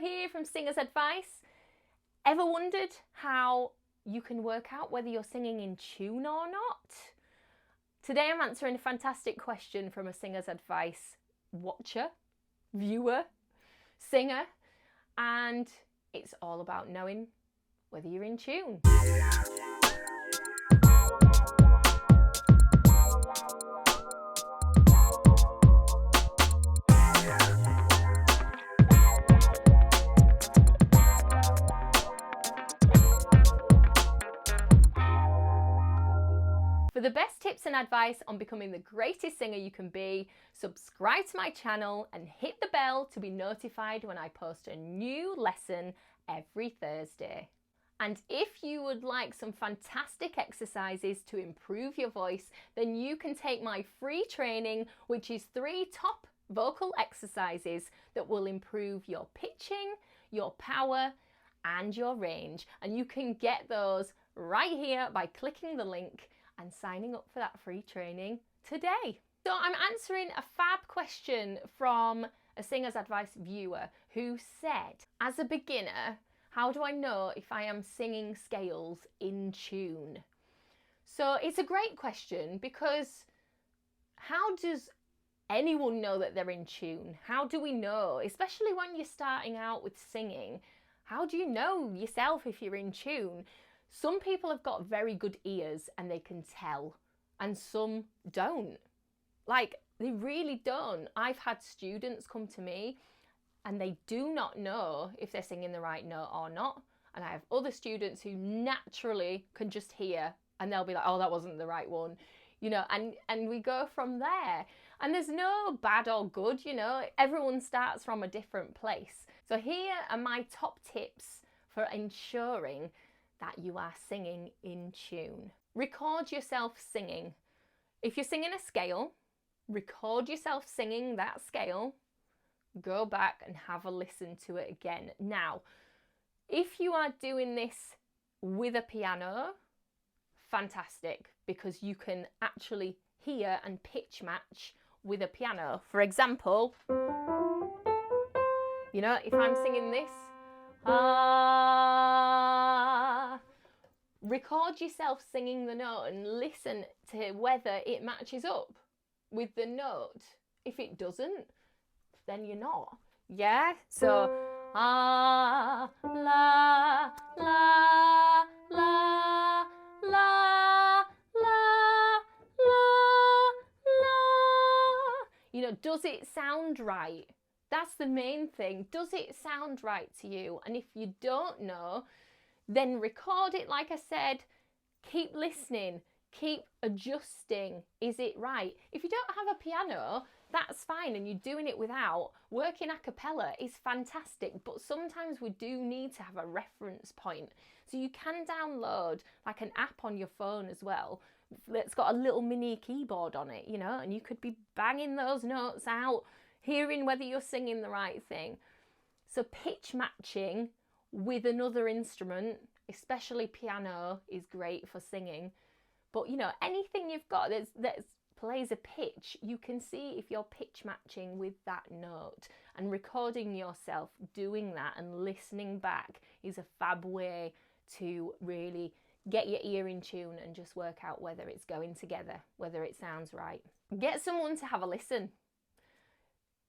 here from Singers Advice. Ever wondered how you can work out whether you're singing in tune or not? Today I'm answering a fantastic question from a Singers Advice watcher, viewer, singer, and it's all about knowing whether you're in tune. For the best tips and advice on becoming the greatest singer you can be, subscribe to my channel and hit the bell to be notified when I post a new lesson every Thursday. And if you would like some fantastic exercises to improve your voice, then you can take my free training, which is 3 top vocal exercises that will improve your pitching, your power, and your range. And you can get those right here by clicking the link and signing up for that free training today. So I'm answering a fab question from a Singers Advice viewer who said, as a beginner, how do I know if I am singing scales in tune? So it's a great question, because how does anyone know that they're in tune? How do we know, especially when you're starting out with singing, how do you know yourself if you're in tune? Some people have got very good ears and they can tell, and some don't. Like, they really don't. I've had students come to me and they do not know if they're singing the right note or not. And I have other students who naturally can just hear and they'll be like, oh, that wasn't the right one, you know, and we go from there. And there's no bad or good, you know, everyone starts from a different place. So here are my top tips for ensuring that you are singing in tune. Record yourself singing. If you're singing a scale, record yourself singing that scale, go back and have a listen to it again. Now, if you are doing this with a piano, fantastic, because you can actually hear and pitch match with a piano. For example, you know, if I'm singing this, record yourself singing the note and listen to whether it matches up with the note. If it doesn't, then you're not. Yeah? So, la, la, la, la, la, la, la. You know, does it sound right? That's the main thing. Does it sound right to you? And if you don't know, then record it, like I said. Keep listening, keep adjusting. Is it right? If you don't have a piano, that's fine, and you're doing it without. Working a cappella is fantastic, but sometimes we do need to have a reference point. So you can download like an app on your phone as well that's got a little mini keyboard on it, you know, and you could be banging those notes out, hearing whether you're singing the right thing. So pitch matching with another instrument, especially piano, is great for singing. But you know, anything you've got that plays a pitch, you can see if you're pitch matching with that note, and recording yourself doing that and listening back is a fab way to really get your ear in tune and just work out whether it's going together, whether it sounds right. Get someone to have a listen.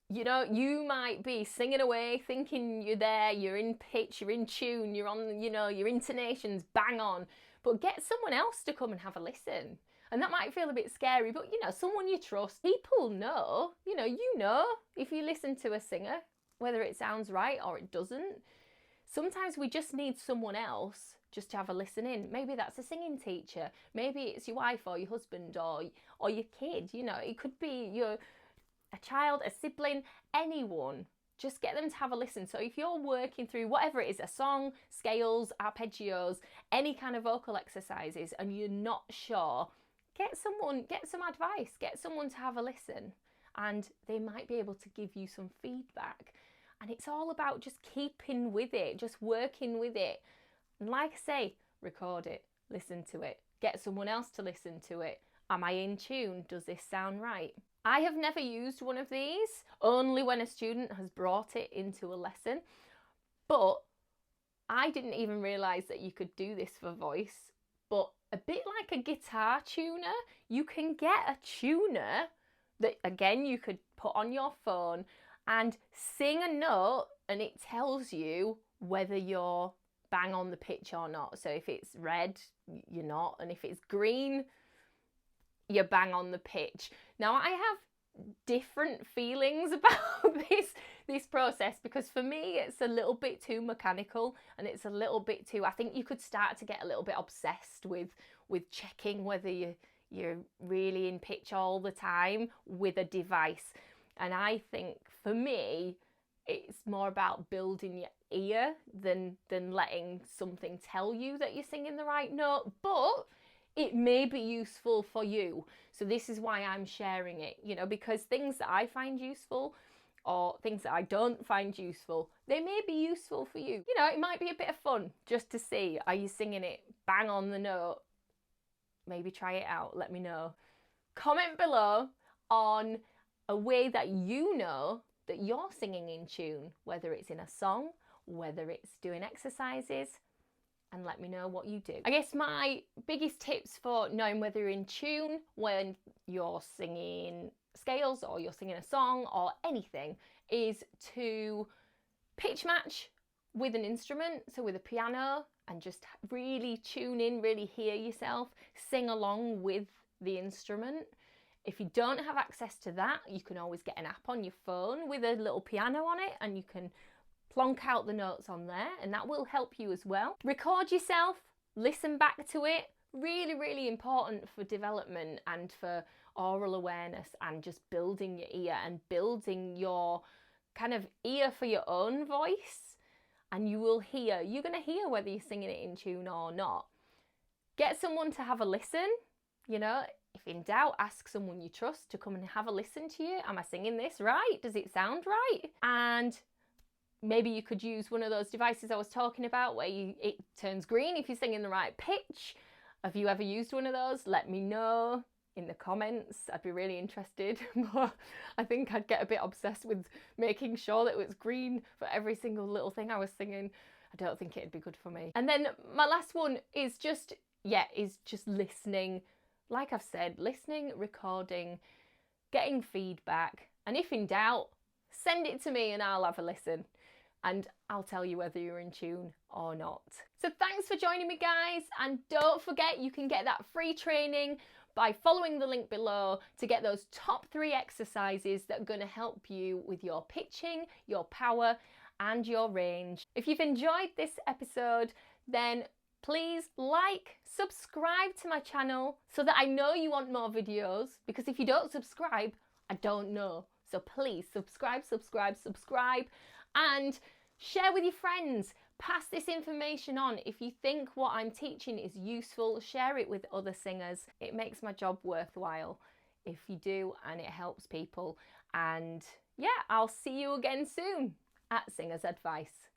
You know, you might be singing away, thinking you're there, you're in pitch, you're in tune, you're on, you know, your intonation's bang on, but get someone else to come and have a listen. And that might feel a bit scary, but you know, someone you trust. People know, you know if you listen to a singer, whether it sounds right or it doesn't. Sometimes we just need someone else just to have a listen in. Maybe that's a singing teacher. Maybe it's your wife or your husband or your kid. You know, it could be a child, a sibling, anyone. Just get them to have a listen. So if you're working through whatever it is, a song, scales, arpeggios, any kind of vocal exercises, and you're not sure, get some advice, get someone to have a listen, and they might be able to give you some feedback. And it's all about just keeping with it, just working with it. And like I say, record it, listen to it, get someone else to listen to it. Am I in tune? Does this sound right? I have never used one of these, only when a student has brought it into a lesson. But I didn't even realise that you could do this for voice. But a bit like a guitar tuner, you can get a tuner that, again, you could put on your phone and sing a note, and it tells you whether you're bang on the pitch or not. So if it's red, you're not, and if it's green, you're bang on the pitch. Now, I have different feelings about this process, because for me it's a little bit too mechanical, and it's a little bit too, I think you could start to get a little bit obsessed with checking whether you're really in pitch all the time with a device. And I think for me it's more about building your ear than letting something tell you that you're singing the right note. But it may be useful for you. So this is why I'm sharing it, you know, because things that I find useful or things that I don't find useful, they may be useful for you. You know, it might be a bit of fun just to see, are you singing it bang on the note? Maybe try it out, let me know. Comment below on a way that you know that you're singing in tune, whether it's in a song, whether it's doing exercises, and let me know what you do. I guess my biggest tips for knowing whether you're in tune when you're singing scales or you're singing a song or anything is to pitch match with an instrument, so with a piano, and just really tune in, really hear yourself, sing along with the instrument. If you don't have access to that, you can always get an app on your phone with a little piano on it, and you can plonk out the notes on there, and that will help you as well. Record yourself, listen back to it. Really, really important for development and for oral awareness and just building your ear and building your kind of ear for your own voice. And you will hear, you're going to hear whether you're singing it in tune or not. Get someone to have a listen, you know. If in doubt, ask someone you trust to come and have a listen to you. Am I singing this right? Does it sound right? And maybe you could use one of those devices I was talking about where it turns green if you're singing the right pitch. Have you ever used one of those? Let me know in the comments. I'd be really interested. I think I'd get a bit obsessed with making sure that it was green for every single little thing I was singing. I don't think it'd be good for me. And then my last one is just listening. Like I've said, listening, recording, getting feedback, and if in doubt, send it to me and I'll have a listen and I'll tell you whether you're in tune or not. So thanks for joining me, guys, and don't forget you can get that free training by following the link below to get those top 3 exercises that are going to help you with your pitching, your power and your range. If you've enjoyed this episode, then please like, subscribe to my channel so that I know you want more videos, because if you don't subscribe, I don't know. So please subscribe, and share with your friends. Pass this information on. If you think what I'm teaching is useful, share it with other singers. It makes my job worthwhile if you do, and it helps people. And yeah, I'll see you again soon at Singer's Advice.